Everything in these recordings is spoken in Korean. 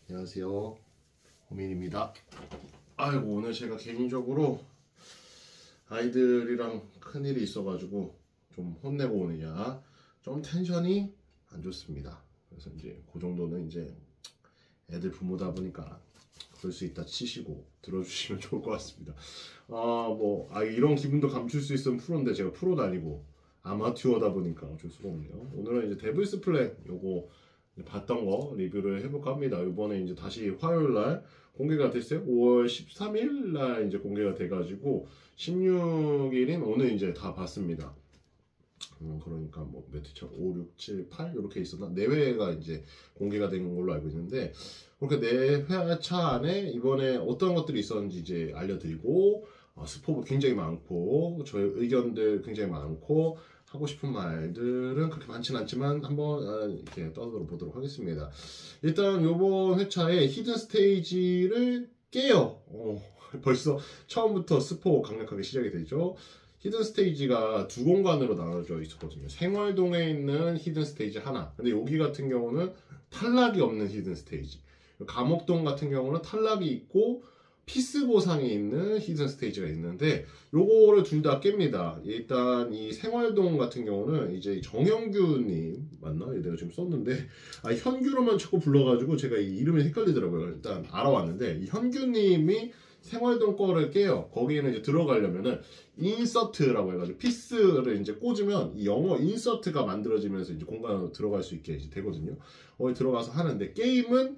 안녕하세요, 호민입니다. 아이고, 오늘 제가 개인적으로 아이들이랑 큰일이 있어가지고 좀 혼내고 오느냐 좀 텐션이 안 좋습니다. 그래서 이제 그 정도는 이제 애들 부모다 보니까 그럴 수 있다 치시고 들어주시면 좋을 것 같습니다. 이런 기분도 감출 수 있으면 프로인데 제가 프로도 아니고 아마추어다 보니까 어쩔 수가 없네요. 오늘은 이제 데블스 플랜 요거 봤던 거 리뷰를 해볼까 합니다. 이번에 이제 다시 화요일 날 공개가 됐어요. 5월 13일 날 이제 공개가 돼가지고 16일인 오늘 이제 다 봤습니다. 그러니까 뭐 몇 회차 5, 6, 7, 8 이렇게 있었나? 4회가 이제 공개가 된 걸로 알고 있는데, 그렇게 4회차 안에 이번에 어떤 것들이 있었는지 이제 알려드리고, 스포도 굉장히 많고 저의 의견들 굉장히 많고 하고 싶은 말들은 그렇게 많지는 않지만 한번 이렇게 떠들어 보도록 하겠습니다. 일단 요번 회차에 히든 스테이지를 깨요. 벌써 처음부터 스포 강력하게 시작이 되죠. 히든 스테이지가 두 공간으로 나눠져 있었거든요. 생활동에 있는 히든 스테이지 하나, 근데 여기 같은 경우는 탈락이 없는 히든 스테이지, 감옥동 같은 경우는 탈락이 있고 피스 보상이 있는 히든 스테이지가 있는데, 요거를 둘 다 깹니다. 일단 이 생활동 같은 경우는 이제 정영규님 맞나? 내가 지금 썼는데 현규로만 자꾸 불러가지고 제가 이 이름이 헷갈리더라고요. 일단 알아왔는데 이 현규님이 생활동 거를 깨요. 거기에는 이제 들어가려면은 인서트라고 해가지고 피스를 이제 꽂으면 이 영어 인서트가 만들어지면서 이제 공간으로 들어갈 수 있게 이제 되거든요. 거기 들어가서 하는데, 게임은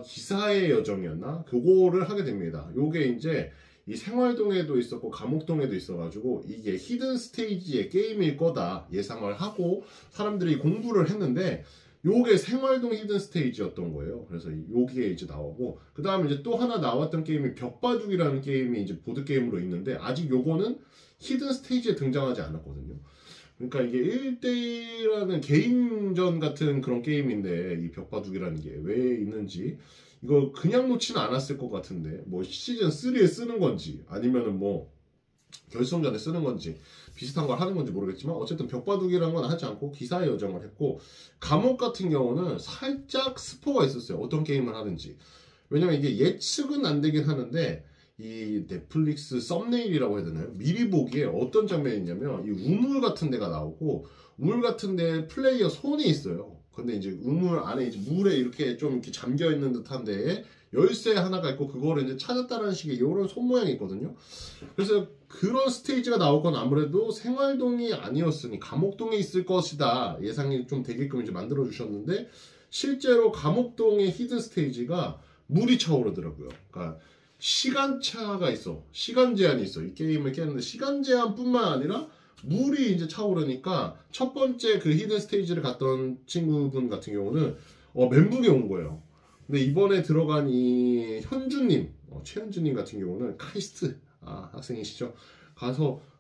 기사의 여정이었나? 그거를 하게 됩니다. 요게 이제 이 생활동에도 있었고 감옥동에도 있어가지고 이게 히든 스테이지의 게임일 거다 예상을 하고 사람들이 공부를 했는데, 요게 생활동 히든 스테이지였던 거예요. 그래서 여기에 이제 나오고, 그 다음에 이제 또 하나 나왔던 게임이 벽바둑이라는 게임이 이제 보드게임으로 있는데, 아직 요거는 히든 스테이지에 등장하지 않았거든요. 그러니까 이게 1대1하는 개인전 같은 그런 게임인데, 이 벽바둑이라는 게 왜 있는지 이거 그냥 놓지는 않았을 것 같은데, 뭐 시즌 3에 쓰는 건지 아니면은 뭐 결승전에 쓰는 건지 비슷한 걸 하는 건지 모르겠지만, 어쨌든 벽바둑이라는 건 하지 않고 기사의 여정을 했고, 감옥 같은 경우는 살짝 스포가 있었어요. 어떤 게임을 하는지. 왜냐면 이게 예측은 안 되긴 하는데, 이 넷플릭스 썸네일이라고 해야 되나요? 미리 보기에 어떤 장면이 있냐면, 이 우물 같은 데가 나오고, 우물 같은 데 플레이어 손이 있어요. 근데 이제 우물 안에 이제 물에 이렇게 좀 이렇게 잠겨 있는 듯한 데에 열쇠 하나가 있고, 그거를 이제 찾았다는 식의 이런 손 모양이 있거든요. 그래서 그런 스테이지가 나올 건 아무래도 생활동이 아니었으니 감옥동에 있을 것이다 예상이 좀 되게끔 이제 만들어 주셨는데, 실제로 감옥동의 히든 스테이지가 물이 차오르더라고요. 그러니까 시간차가 있어. 시간 제한이 있어. 이 게임을 깨는데 시간 제한뿐만 아니라 물이 이제 차오르니까, 첫 번째 그 히든 스테이지를 갔던 친구분 같은 경우는 멘붕에 온 거예요. 근데 이번에 들어간 이 현주님, 최현주님 같은 경우는 카이스트 학생이시죠.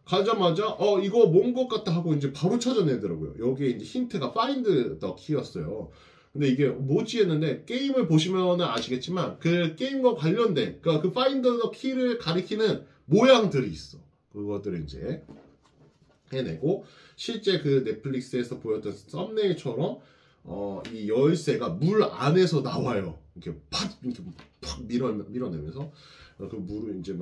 가자마자 이거 뭔 것 같다 하고 이제 바로 찾아내더라고요. 여기에 이제 힌트가 Find the Key였어요. 근데 이게 뭐지 했는데, 게임을 보시면 아시겠지만 그 게임과 관련된 그 Find the Key를 가리키는 모양들이 있어. 그것들을 이제 해내고, 실제 그 넷플릭스에서 보였던 썸네일처럼 이 열쇠가 물 안에서 나와요. 이렇게 팍 밀어내면서 그 물을 이제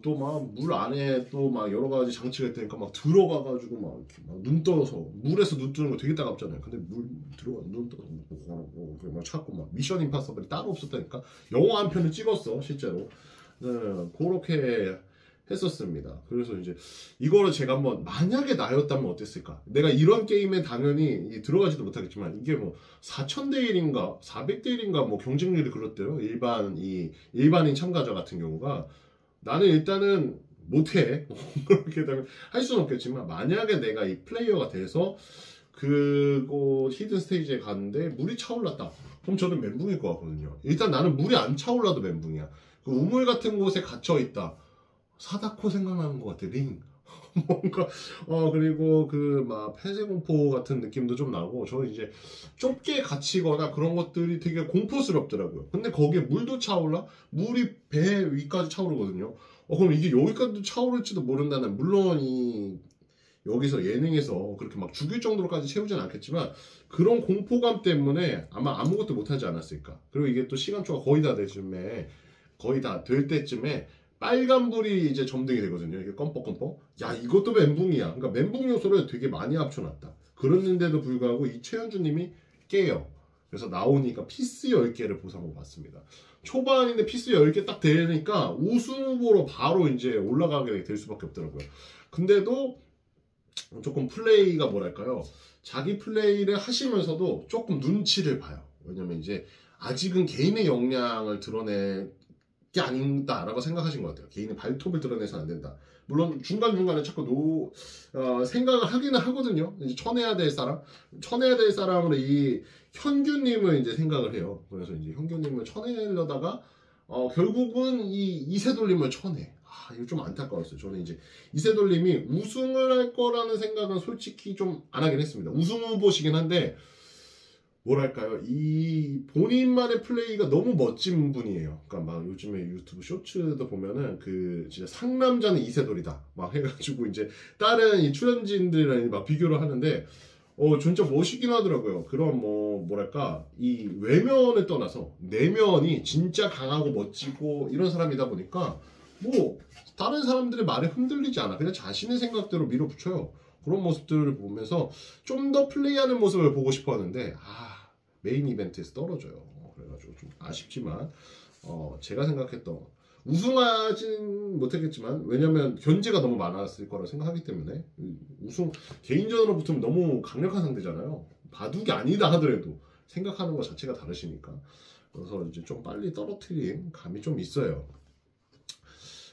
또 물 안에 또 여러 가지 장치가 있다니까 들어가가지고 이렇게 눈 떠서, 물에서 눈 뜨는 거 되게 따갑잖아요. 근데 물 들어가 눈 떠서 찾고 미션 임파서블이 따로 없었다니까. 영화 한 편을 찍었어 실제로. 네, 그렇게 했었습니다. 그래서 이제 이거를 제가 한번, 만약에 나였다면 어땠을까? 내가 이런 게임에 당연히 들어가지도 못하겠지만, 이게 뭐 4000대 1인가 400대 1인가 뭐 경쟁률이 그렇대요. 일반인 참가자 같은 경우가. 나는 일단은 못해. 그렇게 되면 할 수는 없겠지만, 만약에 내가 이 플레이어가 돼서 그곳 히든 스테이지에 갔는데 물이 차올랐다, 그럼 저는 멘붕일 것 같거든요. 일단 나는 물이 안 차올라도 멘붕이야. 그 우물 같은 곳에 갇혀있다, 사다코 생각나는 것 같아. 링. 뭔가 그리고 폐쇄공포 같은 느낌도 좀 나고, 저는 이제 좁게 갇히거나 그런 것들이 되게 공포스럽더라고요. 근데 거기에 물도 차올라? 물이 배 위까지 차오르거든요. 그럼 이게 여기까지도 차오를지도 모른다는, 물론 여기서 예능에서 그렇게 막 죽일 정도로까지 채우진 않겠지만 그런 공포감 때문에 아마 아무것도 못하지 않았을까. 그리고 이게 또 시간초가 거의 다 될 때쯤에 빨간불이 이제 점등이 되거든요. 이게 껌뻑껌뻑. 야, 이것도 멘붕이야. 그러니까 멘붕 요소를 되게 많이 합쳐놨다. 그랬는데도 불구하고 이 최현주님이 깨요. 그래서 나오니까 피스 10개를 보상으로 받습니다. 초반인데 피스 10개 딱 되니까 우승 후보로 바로 이제 올라가게 될 수밖에 없더라고요. 근데도 조금 플레이가 뭐랄까요, 자기 플레이를 하시면서도 조금 눈치를 봐요. 왜냐면 이제 아직은 개인의 역량을 드러낼 게 아닌다라고 생각하신 것 같아요. 개인의 발톱을 드러내서 안 된다. 물론 중간중간에 자꾸 생각을 하기는 하거든요. 이제 쳐내야 될 사람으로 이 현규님을 이제 생각을 해요. 그래서 이제 현규님을 쳐내려다가 결국은 이 이세돌림을 쳐내. 이거 좀 안타까웠어요. 저는 이제 이세돌님이 우승을 할 거라는 생각은 솔직히 좀 안 하긴 했습니다. 우승 후보시긴 한데 뭐랄까요, 이 본인만의 플레이가 너무 멋진 분이에요. 그러니까 막 요즘에 유튜브 쇼츠도 보면은 그 진짜 상남자는 이세돌이다 막 해가지고 이제 다른 이 출연진들이랑 막 비교를 하는데 진짜 멋있긴 하더라고요. 그런 뭐랄까, 이 외면을 떠나서 내면이 진짜 강하고 멋지고 이런 사람이다 보니까 뭐 다른 사람들의 말에 흔들리지 않아. 그냥 자신의 생각대로 밀어붙여요. 그런 모습들을 보면서 좀 더 플레이하는 모습을 보고 싶어 하는데 메인 이벤트에서 떨어져요. 그래가지고 좀 아쉽지만 제가 생각했던, 우승하진 못했겠지만, 왜냐면 견제가 너무 많았을 거라 생각하기 때문에, 개인전으로 붙으면 너무 강력한 상대잖아요. 바둑이 아니다 하더라도 생각하는 것 자체가 다르시니까. 그래서 이제 좀 빨리 떨어뜨린 감이 좀 있어요.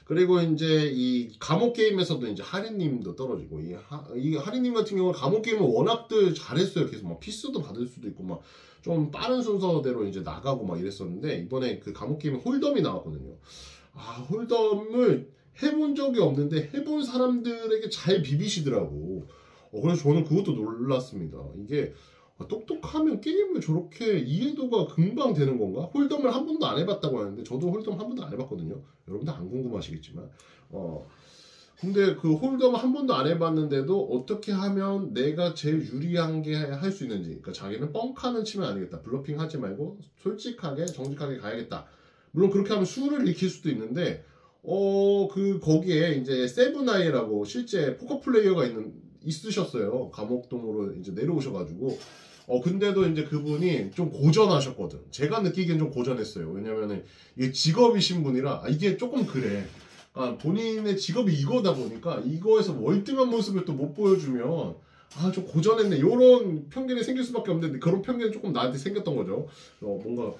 그리고 이제 이 감옥 게임에서도 이제 하리님도 떨어지고, 이 하리님 같은 경우는 감옥 게임을 워낙들 잘했어요. 계속 막 피스도 받을 수도 있고 막 좀 빠른 순서대로 이제 나가고 막 이랬었는데, 이번에 그 감옥 게임에 홀덤이 나왔거든요. 홀덤을 해본 적이 없는데 해본 사람들에게 잘 비비시더라고. 그래서 저는 그것도 놀랐습니다. 이게 똑똑하면 게임을 저렇게 이해도가 금방 되는 건가? 홀덤을 한 번도 안 해봤다고 하는데, 저도 홀덤 한 번도 안 해봤거든요. 여러분들 안 궁금하시겠지만 근데 그 홀덤 한 번도 안 해봤는데도 어떻게 하면 내가 제일 유리한 게 할 수 있는지, 그러니까 자기는 뻥카는 치면 아니겠다, 블러핑 하지 말고 솔직하게 정직하게 가야겠다. 물론 그렇게 하면 수를 익힐 수도 있는데 거기에 이제 세븐아이라고 실제 포커 플레이어가 있으셨어요. 감옥동으로 이제 내려오셔가지고 근데도 이제 그분이 좀 고전하셨거든. 제가 느끼기엔 좀 고전했어요. 왜냐면은 이게 직업이신 분이라 이게 조금 그래. 본인의 직업이 이거다 보니까 이거에서 월등한 모습을 또 못 보여주면 좀 고전했네, 요런 편견이 생길 수밖에 없는데, 그런 편견이 조금 나한테 생겼던 거죠. 뭔가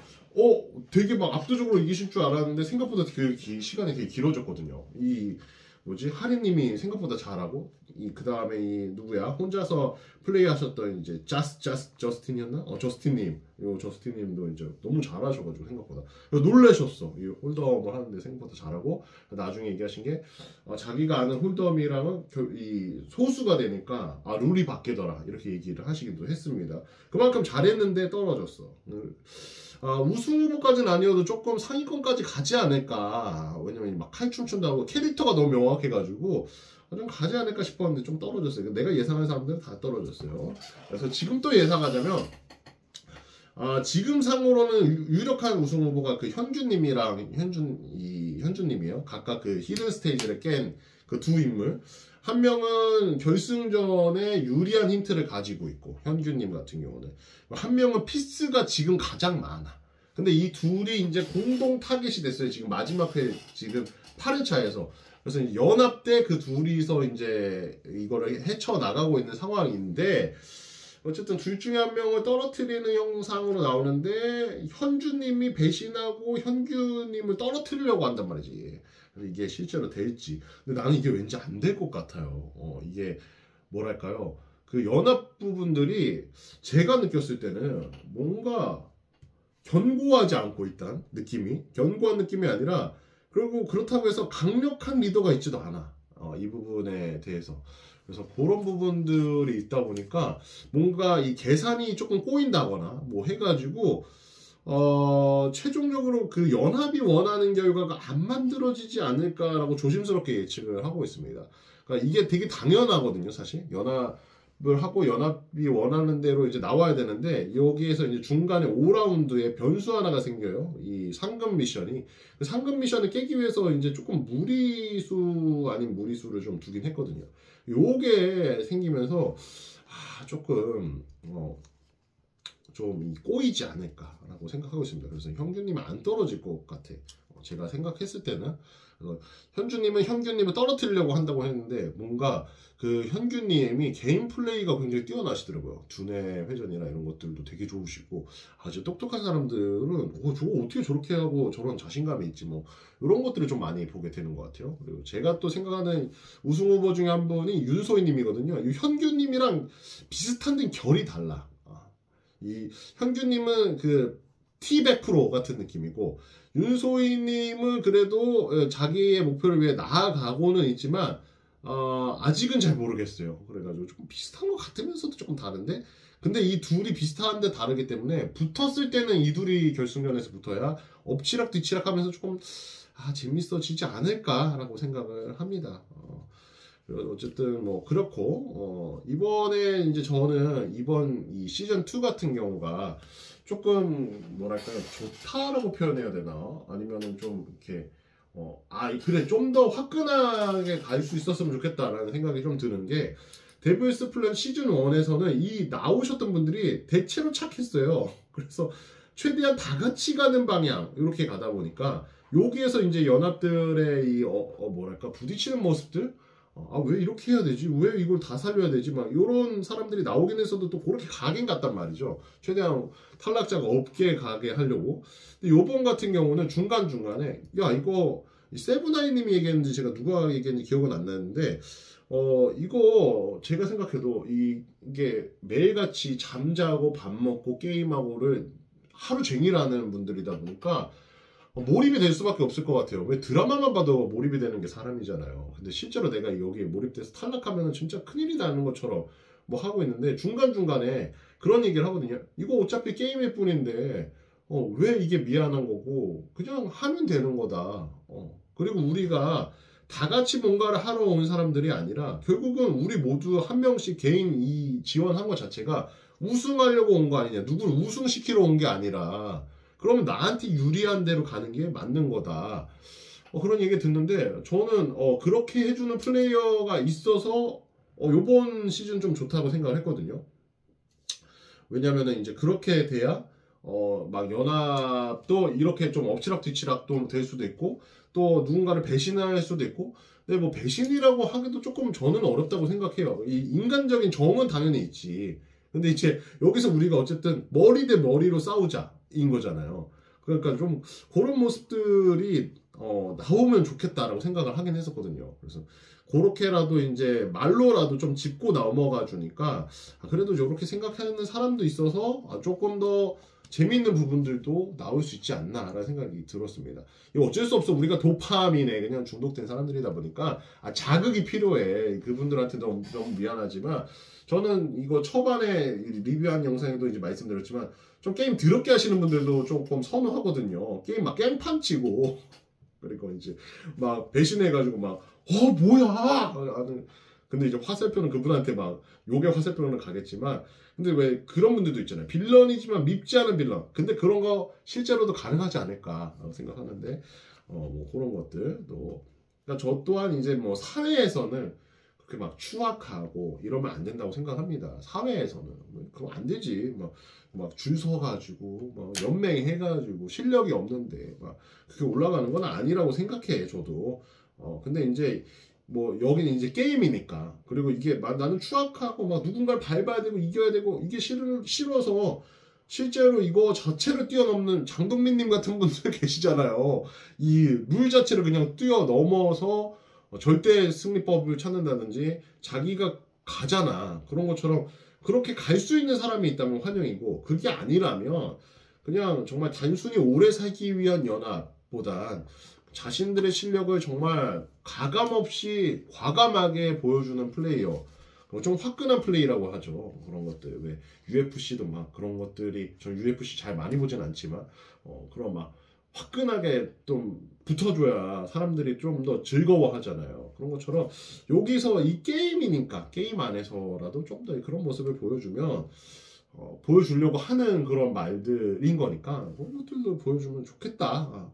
되게 막 압도적으로 이기실 줄 알았는데 생각보다 시간이 되게 길어졌거든요. 하리님이 생각보다 잘하고, 그 다음에 누구야? 혼자서 플레이하셨던 이제 저스틴이었나? 저스틴님. 저스틴님도 이제 너무 잘하셔가지고 생각보다 놀라셨어. 이 홀덤을 하는데 생각보다 잘하고, 나중에 얘기하신 게 자기가 아는 홀덤이랑은 이 소수가 되니까 룰이 바뀌더라, 이렇게 얘기를 하시기도 했습니다. 그만큼 잘했는데 떨어졌어. 우승 후보까지는 아니어도 조금 상위권까지 가지 않을까. 왜냐면 막 칼춤춘다고 캐릭터가 너무 명확해가지고 좀 가지 않을까 싶었는데 좀 떨어졌어요. 내가 예상한 사람들은 다 떨어졌어요. 그래서 지금 또 예상하자면 지금 상으로는 유력한 우승 후보가 그 현주님이랑 현주님이에요. 각각 그 히든 스테이지를 깬 그 두 인물. 한 명은 결승전에 유리한 힌트를 가지고 있고, 현규님 같은 경우는 한 명은 피스가 지금 가장 많아. 근데 이 둘이 이제 공동 타겟이 됐어요. 지금 마지막 회, 지금 8회차에서. 그래서 연합 때 그 둘이서 이제 이거를 헤쳐나가고 있는 상황인데, 어쨌든 둘 중에 한 명을 떨어뜨리는 형상으로 나오는데, 현주님이 배신하고 현규님을 떨어뜨리려고 한단 말이지. 이게 실제로 될지. 근데 나는 이게 왠지 안 될 것 같아요. 이게 뭐랄까요, 그 연합 부분들이 제가 느꼈을 때는 뭔가 견고하지 않고, 일단 느낌이 견고한 느낌이 아니라, 그리고 그렇다고 해서 강력한 리더가 있지도 않아, 이 부분에 대해서. 그래서 그런 부분들이 있다 보니까 뭔가 이 계산이 조금 꼬인다거나 뭐 해가지고 최종적으로 그 연합이 원하는 결과가 안 만들어지지 않을까라고 조심스럽게 예측을 하고 있습니다. 그러니까 이게 되게 당연하거든요, 사실. 연합을 하고 연합이 원하는 대로 이제 나와야 되는데 여기에서 이제 중간에 5라운드에 변수 하나가 생겨요. 이 상금 미션이. 그 상금 미션을 깨기 위해서 이제 조금 무리수 아닌 무리수를 좀 두긴 했거든요. 요게 생기면서 조금 좀 꼬이지 않을까라고 생각하고 있습니다. 그래서 현규님은 안 떨어질 것 같아. 제가 생각했을 때는 현주님은 현규님을 떨어뜨리려고 한다고 했는데 뭔가 그 현규님이 개인 플레이가 굉장히 뛰어나시더라고요. 두뇌 회전이나 이런 것들도 되게 좋으시고 아주 똑똑한 사람들은 저거 어떻게 저렇게 하고 저런 자신감이 있지 뭐 이런 것들을 좀 많이 보게 되는 것 같아요. 그리고 제가 또 생각하는 우승 후보 중에 한 분이 윤소희님이거든요. 이 현규님이랑 비슷한 데 결이 달라. 이 현규님은 그 T100 프로 같은 느낌이고 윤소희님은 그래도 자기의 목표를 위해 나아가고는 있지만 아직은 잘 모르겠어요. 그래가지고 조금 비슷한 것 같으면서도 조금 다른데 근데 이 둘이 비슷한데 다르기 때문에 붙었을 때는 이 둘이 결승전에서 붙어야 엎치락 뒤치락 하면서 조금 재밌어지지 않을까라고 생각을 합니다. 어쨌든 뭐 그렇고 이번에 이제 저는 이번 이 시즌 2 같은 경우가 조금 뭐랄까요 좋다라고 표현해야 되나 아니면은 좀 이렇게 그래 좀 더 화끈하게 갈 수 있었으면 좋겠다라는 생각이 좀 드는 게 데블스 플랜 시즌 1에서는 이 나오셨던 분들이 대체로 착했어요. 그래서 최대한 다 같이 가는 방향 이렇게 가다 보니까 여기에서 이제 연합들의 이 뭐랄까 부딪히는 모습들 왜 이렇게 해야 되지? 왜 이걸 다 살려야 되지? 막 이런 사람들이 나오긴 했어도 또 그렇게 가긴 갔단 말이죠. 최대한 탈락자가 없게 가게 하려고. 근데 요번 같은 경우는 중간중간에 야 이거 세븐아이님이 얘기했는지 제가 누가 얘기했는지 기억은 안 나는데 이거 제가 생각해도 이게 매일같이 잠자고 밥 먹고 게임하고를 하루 종일 하는 분들이다 보니까 몰입이 될 수밖에 없을 것 같아요. 왜 드라마만 봐도 몰입이 되는 게 사람이잖아요. 근데 실제로 내가 여기에 몰입돼서 탈락하면 진짜 큰일이 나는 것처럼 뭐 하고 있는데 중간중간에 그런 얘기를 하거든요. 이거 어차피 게임일 뿐인데 왜 이게 미안한 거고 그냥 하면 되는 거다. 그리고 우리가 다 같이 뭔가를 하러 온 사람들이 아니라 결국은 우리 모두 한 명씩 개인 이 지원한 것 자체가 우승하려고 온 거 아니냐. 누굴 우승시키러 온 게 아니라 그러면 나한테 유리한 대로 가는 게 맞는 거다. 그런 얘기 듣는데 저는 그렇게 해주는 플레이어가 있어서 요번 시즌 좀 좋다고 생각을 했거든요. 왜냐면은 이제 그렇게 돼야 막 연합도 이렇게 좀 엎치락 뒤치락도 될 수도 있고 또 누군가를 배신할 수도 있고 근데 뭐 배신이라고 하기도 조금 저는 어렵다고 생각해요. 이 인간적인 정은 당연히 있지. 근데 이제 여기서 우리가 어쨌든 머리 대 머리로 싸우자인 거잖아요. 그러니까 좀 그런 모습들이 나오면 좋겠다라고 생각을 하긴 했었거든요. 그래서 그렇게라도 이제 말로라도 좀 짚고 넘어가 주니까 그래도 이렇게 생각하는 사람도 있어서 조금 더 재미있는 부분들도 나올 수 있지 않나라는 생각이 들었습니다. 이거 어쩔 수 없어. 우리가 도파민에 그냥 중독된 사람들이다 보니까 자극이 필요해. 그분들한테 너무 미안하지만 저는 이거 초반에 리뷰한 영상에도 이제 말씀드렸지만 좀 게임 더럽게 하시는 분들도 조금 선호하거든요. 게임 막 깽판 치고 그리고 이제 막 배신해가지고 막 뭐야 근데 이제 화살표는 그분한테 막 욕의 화살표는 가겠지만 근데 왜 그런 분들도 있잖아요. 빌런이지만 밉지 않은 빌런. 근데 그런 거 실제로도 가능하지 않을까 생각하는데 뭐 그런 것들도 그러니까 저 또한 이제 뭐 사회에서는 그렇게 막 추악하고 이러면 안 된다고 생각합니다. 사회에서는 그럼 안 되지. 막 줄 서가지고 막 연맹해가지고 실력이 없는데 막 그렇게 올라가는 건 아니라고 생각해 저도. 근데 이제 뭐 여기는 이제 게임이니까 그리고 이게 나는 추악하고 막 누군가를 밟아야 되고 이겨야 되고 이게 싫어서 실제로 이거 자체를 뛰어넘는 장동민님 같은 분들 계시잖아요. 이 룰 자체를 그냥 뛰어넘어서 절대 승리법을 찾는다든지 자기가 가잖아. 그런 것처럼 그렇게 갈 수 있는 사람이 있다면 환영이고 그게 아니라면 그냥 정말 단순히 오래 살기 위한 연합보단 자신들의 실력을 정말 가감없이 과감하게 보여주는 플레이어 좀 화끈한 플레이라고 하죠. 그런 것들 왜 UFC도 막 그런 것들이 저 UFC 잘 많이 보진 않지만 그런 막 화끈하게 좀 붙어줘야 사람들이 좀 더 즐거워하잖아요. 그런 것처럼 여기서 이 게임이니까 게임 안에서라도 좀 더 그런 모습을 보여주면 보여주려고 하는 그런 말들인 거니까 그런 것들도 보여주면 좋겠다.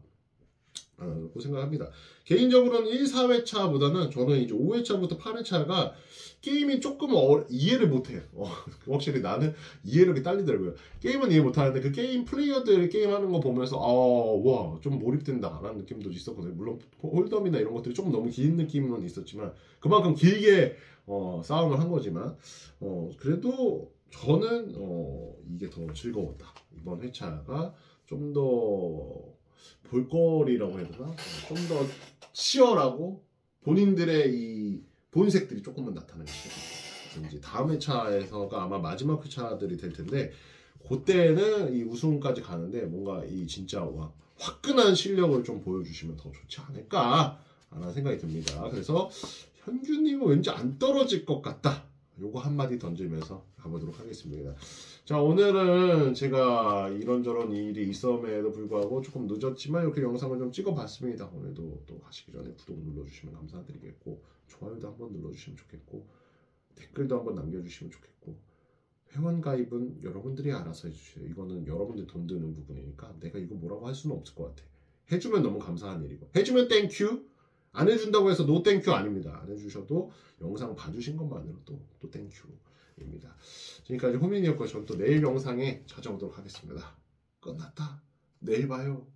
그 생각합니다. 개인적으로는 1, 4회차보다는 저는 이제 5회차부터 8회차가 게임이 조금 이해를 못해요. 확실히 나는 이해력이 딸리더라고요. 게임은 이해 못하는데 그 게임 플레이어들 게임하는 거 보면서 와, 좀 몰입된다 라는 느낌도 있었거든요. 물론 홀덤이나 이런 것들이 조금 너무 긴 느낌은 있었지만 그만큼 길게 싸움을 한 거지만 그래도 저는 이게 더 즐거웠다. 이번 회차가 좀 더 볼거리라고 해야 되나? 좀 더 치열하고 본인들의 이 본색들이 조금만 나타나는 거죠. 이제 다음 회차에서가 아마 마지막 회차들이 될 텐데 그때는 이 우승까지 가는데 뭔가 이 진짜 화끈한 실력을 좀 보여주시면 더 좋지 않을까 라는 생각이 듭니다. 그래서 현규님은 왠지 안 떨어질 것 같다. 요거 한마디 던지면서 가보도록 하겠습니다. 자, 오늘은 제가 이런저런 일이 있음에도 불구하고 조금 늦었지만 이렇게 영상을 좀 찍어봤습니다. 오늘도 또 가시기 전에 구독 눌러주시면 감사드리겠고 좋아요도 한번 눌러주시면 좋겠고 댓글도 한번 남겨주시면 좋겠고 회원 가입은 여러분들이 알아서 해주세요. 이거는 여러분들 돈 드는 부분이니까 내가 이거 뭐라고 할 수는 없을 것 같아. 해주면 너무 감사한 일이고 해주면 땡큐, 안 해준다고 해서 노 땡큐 아닙니다. 안 해주셔도 영상 봐주신 것만으로도 또 땡큐입니다. 지금까지 호민이었고 저는 또 내일 영상에 찾아오도록 하겠습니다. 끝났다. 내일 봐요.